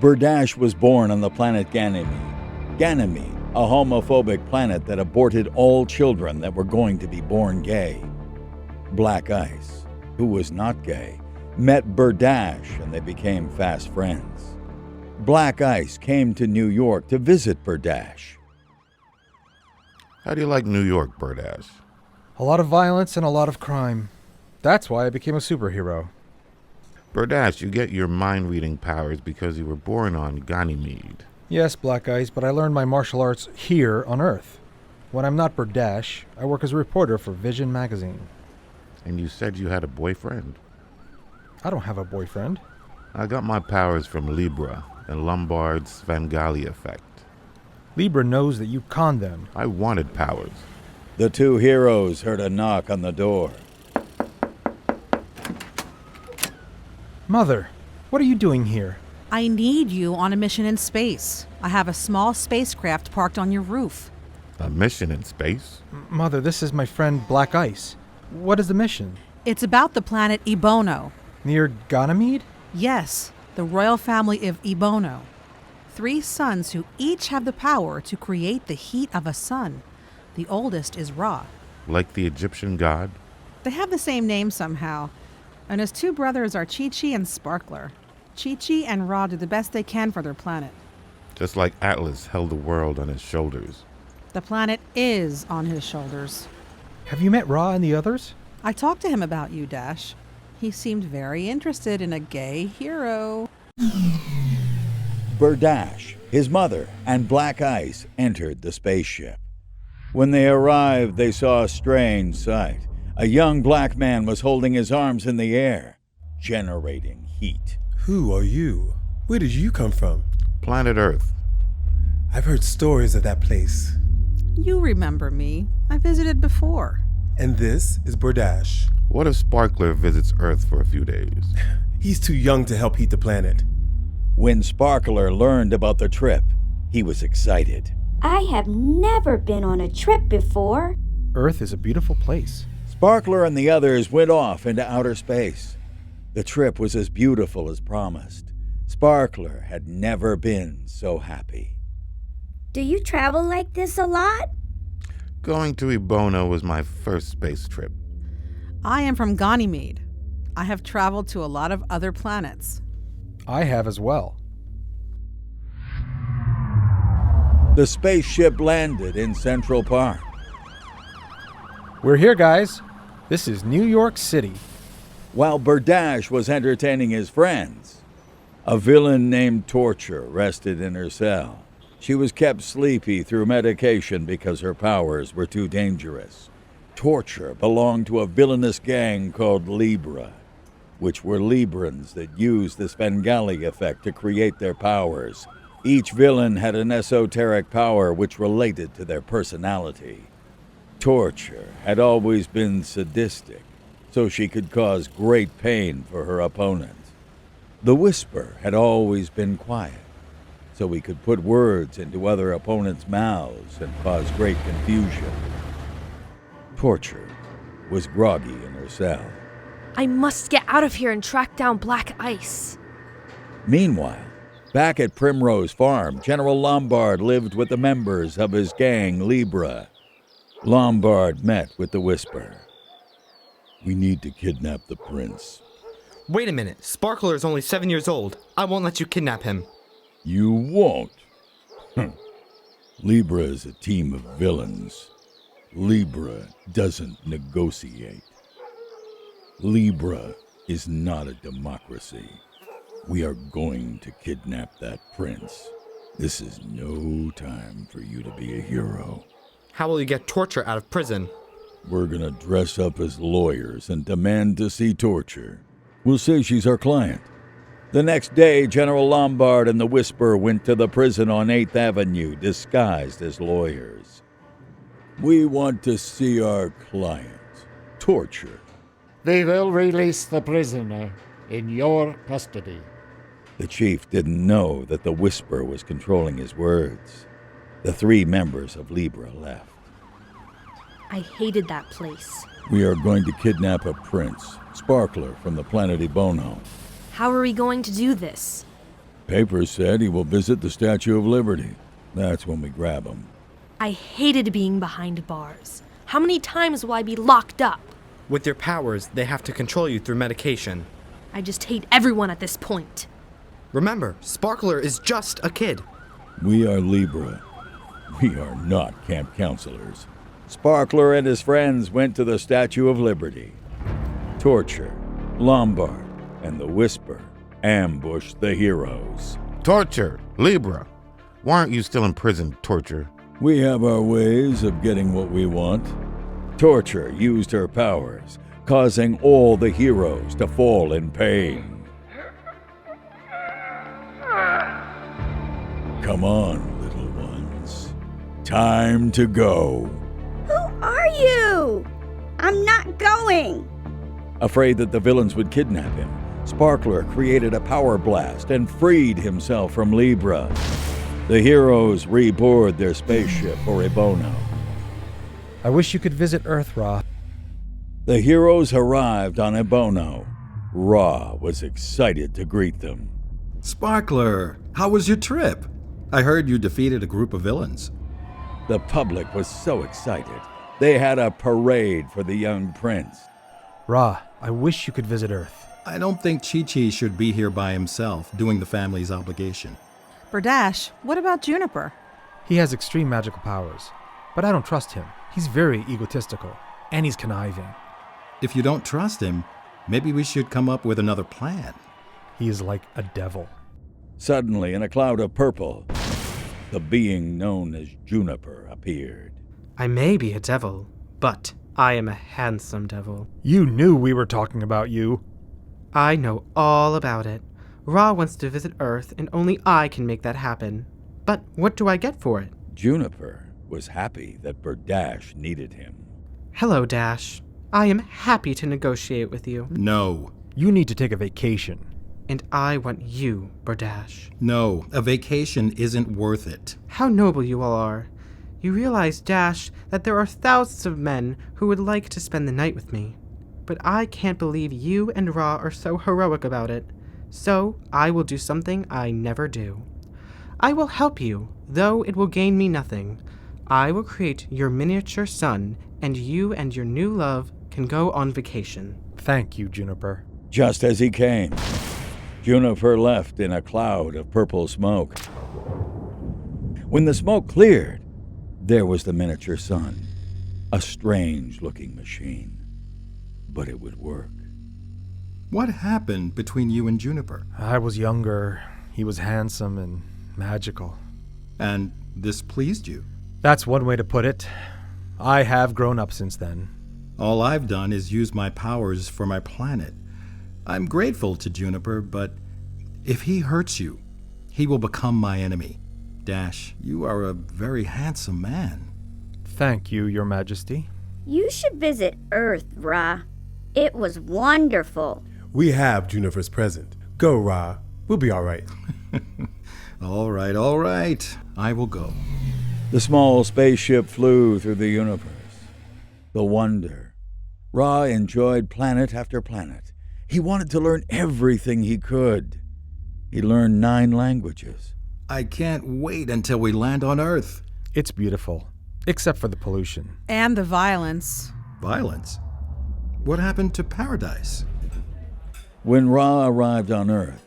Berdash was born on the planet Ganymede. Ganymede, a homophobic planet that aborted all children that were going to be born gay. Black Ice, who was not gay, met Berdash and they became fast friends. Black Ice came to New York to visit Berdash. How do you like New York, Berdash? A lot of violence and a lot of crime. That's why I became a superhero. Berdash, you get your mind-reading powers because you were born on Ganymede. Yes, Black Ice, but I learned my martial arts here on Earth. When I'm not Berdash, I work as a reporter for Vision magazine. And you said you had a boyfriend. I don't have a boyfriend. I got my powers from Libra and Lombard's Svengali effect. Libra knows that you conned them. I wanted powers. The two heroes heard a knock on the door. Mother, what are you doing here? I need you on a mission in space. I have a small spacecraft parked on your roof. A mission in space? Mother, this is my friend Black Ice. What is the mission? It's about the planet Ebono. Near Ganymede? Yes, the royal family of Ebono. 3 sons who each have the power to create the heat of a sun. The oldest is Ra. Like the Egyptian god? They have the same name somehow. And his 2 brothers are Chi-Chi and Sparkler. Chi-Chi and Ra do the best they can for their planet. Just like Atlas held the world on his shoulders. The planet is on his shoulders. Have you met Ra and the others? I talked to him about you, Dash. He seemed very interested in a gay hero. Berdash, his mother, and Black Ice entered the spaceship. When they arrived, they saw a strange sight. A young black man was holding his arms in the air, generating heat. Who are you? Where did you come from? Planet Earth. I've heard stories of that place. You remember me. I visited before. And this is Berdash. What if Sparkler visits Earth for a few days? He's too young to help heat the planet. When Sparkler learned about the trip, he was excited. I have never been on a trip before. Earth is a beautiful place. Sparkler and the others went off into outer space. The trip was as beautiful as promised. Sparkler had never been so happy. Do you travel like this a lot? Going to Ebono was my first space trip. I am from Ganymede. I have traveled to a lot of other planets. I have as well. The spaceship landed in Central Park. We're here, guys. This is New York City. While Berdash was entertaining his friends, a villain named Torture rested in her cell. She was kept sleepy through medication because her powers were too dangerous. Torture belonged to a villainous gang called Libra, which were Librans that used the Svengali effect to create their powers. Each villain had an esoteric power which related to their personality. Torture had always been sadistic, so she could cause great pain for her opponent. The Whisper had always been quiet, so he could put words into other opponents' mouths and cause great confusion. Torture was groggy in her cell. I must get out of here and track down Black Ice. Meanwhile, back at Primrose Farm, General Lombard lived with the members of his gang, Libra. Lombard met with the Whisper. We need to kidnap the prince. Wait a minute. Sparkler is only 7 years old. I won't let you kidnap him. You won't. Libra is a team of villains. Libra doesn't negotiate. Libra is not a democracy. We are going to kidnap that prince. This is no time for you to be a hero. How will you get Torture out of prison? We're gonna dress up as lawyers and demand to see Torture. We'll say she's our client. The next day, General Lombard and the Whisper went to the prison on 8th Avenue, disguised as lawyers. We want to see our client, Torture. They will release the prisoner in your custody. The chief didn't know that the Whisper was controlling his words. The 3 members of Libra left. I hated that place. We are going to kidnap a prince, Sparkler, from the planet Ebono. How are we going to do this? Papers said he will visit the Statue of Liberty. That's when we grab him. I hated being behind bars. How many times will I be locked up? With their powers, they have to control you through medication. I just hate everyone at this point. Remember, Sparkler is just a kid. We are Libra. We are not camp counselors. Sparkler and his friends went to the Statue of Liberty. Torture, Lombard, and the Whisper ambushed the heroes. Torture! Libra! Why aren't you still in prison, Torture? We have our ways of getting what we want. Torture used her powers, causing all the heroes to fall in pain. Come on, little ones. Time to go. Who are you? I'm not going. Afraid that the villains would kidnap him, Sparkler created a power blast and freed himself from Libra. The heroes reboard their spaceship for Ebono. I wish you could visit Earth, Ra. The heroes arrived on Ebono. Ra was excited to greet them. Sparkler, how was your trip? I heard you defeated a group of villains. The public was so excited. They had a parade for the young prince. Ra, I wish you could visit Earth. I don't think Chi-Chi should be here by himself, doing the family's obligation. Berdash, what about Juniper? He has extreme magical powers, but I don't trust him. He's very egotistical, and he's conniving. If you don't trust him, maybe we should come up with another plan. He is like a devil. Suddenly, in a cloud of purple, the being known as Juniper appeared. I may be a devil, but I am a handsome devil. You knew we were talking about you. I know all about it. Ra wants to visit Earth, and only I can make that happen. But what do I get for it? Juniper was happy that Berdash needed him. Hello, Dash. I am happy to negotiate with you. No. You need to take a vacation. And I want you, Berdash. No, a vacation isn't worth it. How noble you all are. You realize, Dash, that there are thousands of men who would like to spend the night with me. But I can't believe you and Ra are so heroic about it. So I will do something I never do. I will help you, though it will gain me nothing. I will create your miniature sun, and you and your new love can go on vacation. Thank you, Juniper. Just as he came, Juniper left in a cloud of purple smoke. When the smoke cleared, there was the miniature sun, a strange-looking machine. But it would work. What happened between you and Juniper? I was younger. He was handsome and magical. And this pleased you? That's one way to put it. I have grown up since then. All I've done is use my powers for my planet. I'm grateful to Juniper, but if he hurts you, he will become my enemy. Dash, you are a very handsome man. Thank you, Your Majesty. You should visit Earth, Ra. It was wonderful. We have Juniper's present. Go, Ra. We'll be all right. All right. I will go. The small spaceship flew through the universe. The wonder. Ra enjoyed planet after planet. He wanted to learn everything he could. He learned 9 languages. I can't wait until we land on Earth. It's beautiful, except for the pollution. And the violence. Violence? What happened to paradise? When Ra arrived on Earth,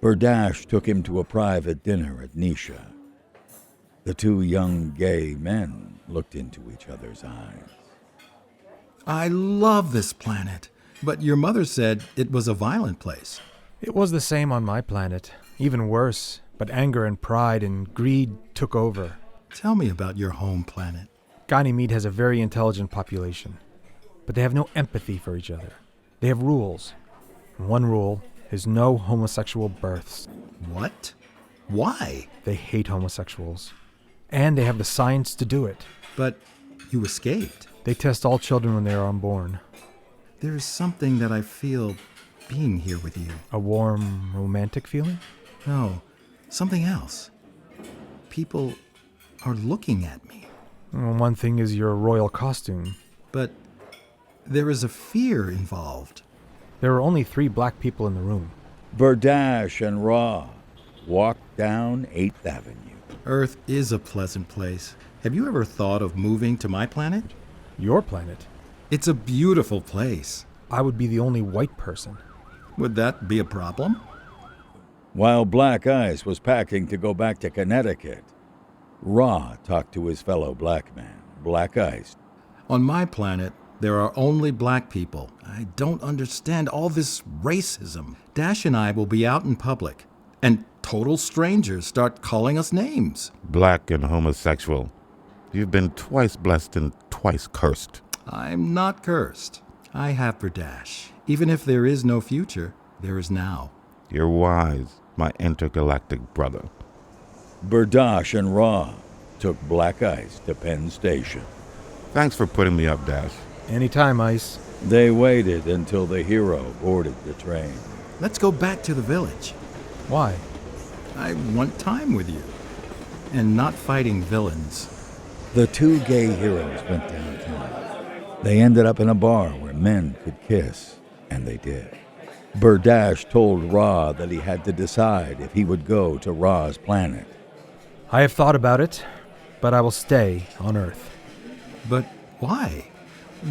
Berdash took him to a private dinner at Nisha. The 2 young gay men looked into each other's eyes. I love this planet, but your mother said it was a violent place. It was the same on my planet, even worse, but anger and pride and greed took over. Tell me about your home planet. Ganymede has a very intelligent population, but they have no empathy for each other. They have rules. And one rule is no homosexual births. What? Why? They hate homosexuals. And they have the science to do it. But you escaped. They test all children when they are unborn. There's something that I feel being here with you. A warm, romantic feeling? No, something else. People are looking at me. One thing is your royal costume. But there is a fear involved. There are only 3 black people in the room. Berdash and Ra walked down 8th Avenue. Earth is a pleasant place. Have you ever thought of moving to my planet? Your planet? It's a beautiful place. I would be the only white person. Would that be a problem? While Black Ice was packing to go back to Connecticut, Ra talked to his fellow black man, Black Ice. On my planet, there are only black people. I don't understand all this racism. Dash and I will be out in public, and total strangers start calling us names. Black and homosexual. You've been twice blessed and twice cursed. I'm not cursed. I have for Dash. Even if there is no future, there is now. You're wise, my intergalactic brother. Berdash and Ra took Black Ice to Penn Station. Thanks for putting me up, Dash. Anytime, Ice. They waited until the hero boarded the train. Let's go back to the village. Why? I want time with you. And not fighting villains. The two gay heroes went downtown. They ended up in a bar where men could kiss, and they did. Berdash told Ra that he had to decide if he would go to Ra's planet. I have thought about it, but I will stay on Earth. But why?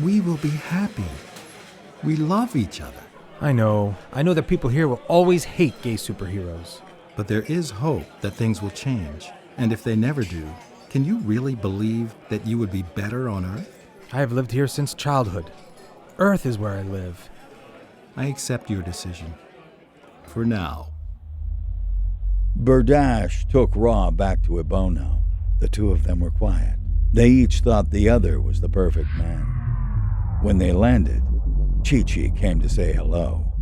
We will be happy. We love each other. I know that people here will always hate gay superheroes. But there is hope that things will change. And if they never do, can you really believe that you would be better on Earth? I have lived here since childhood. Earth is where I live. I accept your decision. For now. Berdash took Ra back to Ibono. The two of them were quiet. They each thought the other was the perfect man. When they landed, Chi-Chi came to say hello.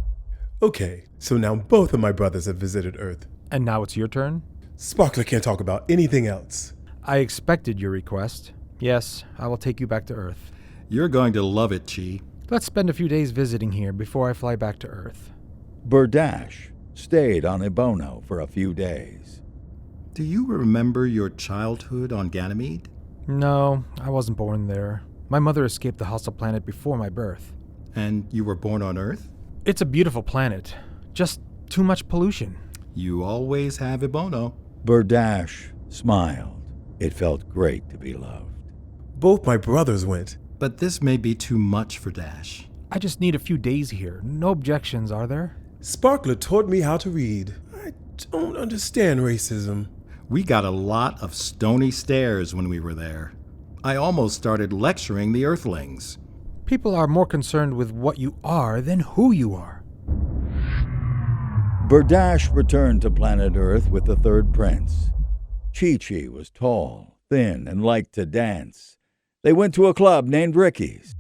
Okay, so now both of my brothers have visited Earth. And now it's your turn? Sparkler can't talk about anything else. I expected your request. Yes, I will take you back to Earth. You're going to love it, Chi. Let's spend a few days visiting here before I fly back to Earth. Berdash stayed on Ibono for a few days. Do you remember your childhood on Ganymede? No, I wasn't born there. My mother escaped the hostile planet before my birth. And you were born on Earth? It's a beautiful planet. Just too much pollution. You always have Ibono. Berdash smiled. It felt great to be loved. Both my brothers went. But this may be too much for Dash. I just need a few days here. No objections, are there? Sparkler taught me how to read. I don't understand racism. We got a lot of stony stares when we were there. I almost started lecturing the Earthlings. People are more concerned with what you are than who you are. Berdash returned to planet Earth with the third prince. Chi-Chi was tall, thin, and liked to dance. They went to a club named Ricky's.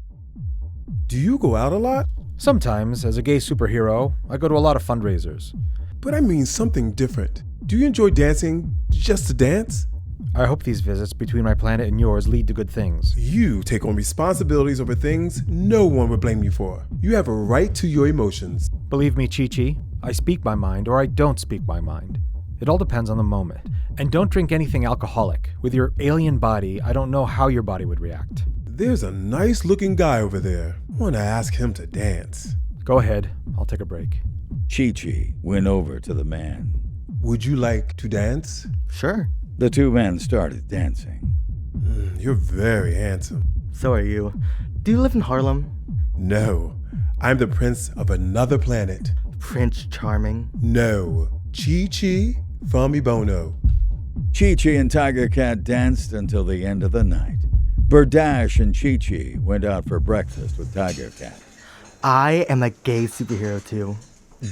Do you go out a lot? Sometimes, as a gay superhero, I go to a lot of fundraisers. But I mean something different. Do you enjoy dancing just to dance? I hope these visits between my planet and yours lead to good things. You take on responsibilities over things no one would blame you for. You have a right to your emotions. Believe me, Chi-Chi, I speak my mind or I don't speak my mind. It all depends on the moment. And don't drink anything alcoholic. With your alien body, I don't know how your body would react. There's a nice-looking guy over there. Want to ask him to dance. Go ahead. I'll take a break. Chi-Chi went over to the man. Would you like to dance? Sure. The two men started dancing. You're very handsome. So are you. Do you live in Harlem? No. I'm the prince of another planet. Prince Charming? No. Chi-Chi from Ibono. Chi-Chi and Tiger Cat danced until the end of the night. Berdash and Chi-Chi went out for breakfast with Tiger Cat. I am a gay superhero too.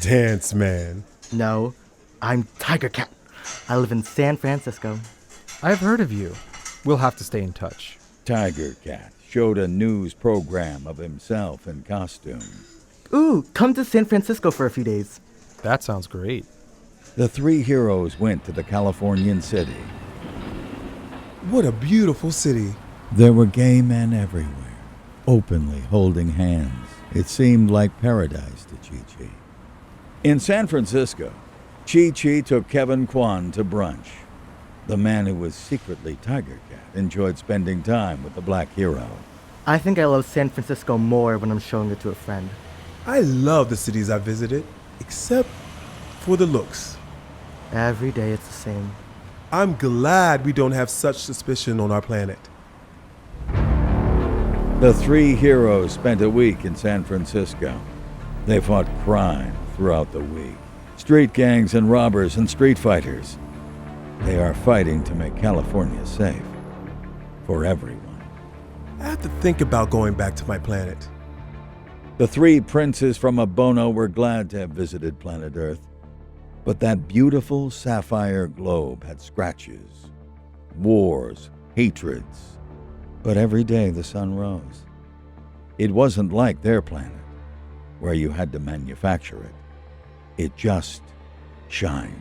Dance, man. No, I'm Tiger Cat. I live in San Francisco. I have heard of you. We'll have to stay in touch. Tiger Cat showed a news program of himself in costume. Ooh, come to San Francisco for a few days. That sounds great. The three heroes went to the Californian city. What a beautiful city. There were gay men everywhere, openly holding hands. It seemed like paradise to Chi-Chi. In San Francisco, Chi-Chi took Kevin Kwan to brunch. The man who was secretly Tiger Cat enjoyed spending time with the black hero. I think I love San Francisco more when I'm showing it to a friend. I love the cities I visited, except for the looks. Every day it's the same. I'm glad we don't have such suspicion on our planet. The three heroes spent a week in San Francisco. They fought crime throughout the week. Street gangs and robbers and street fighters. They are fighting to make California safe for everyone. I have to think about going back to my planet. The three princes from Ebono were glad to have visited planet Earth. But that beautiful sapphire globe had scratches, wars, hatreds. But every day the sun rose. It wasn't like their planet, where you had to manufacture it. It just shined.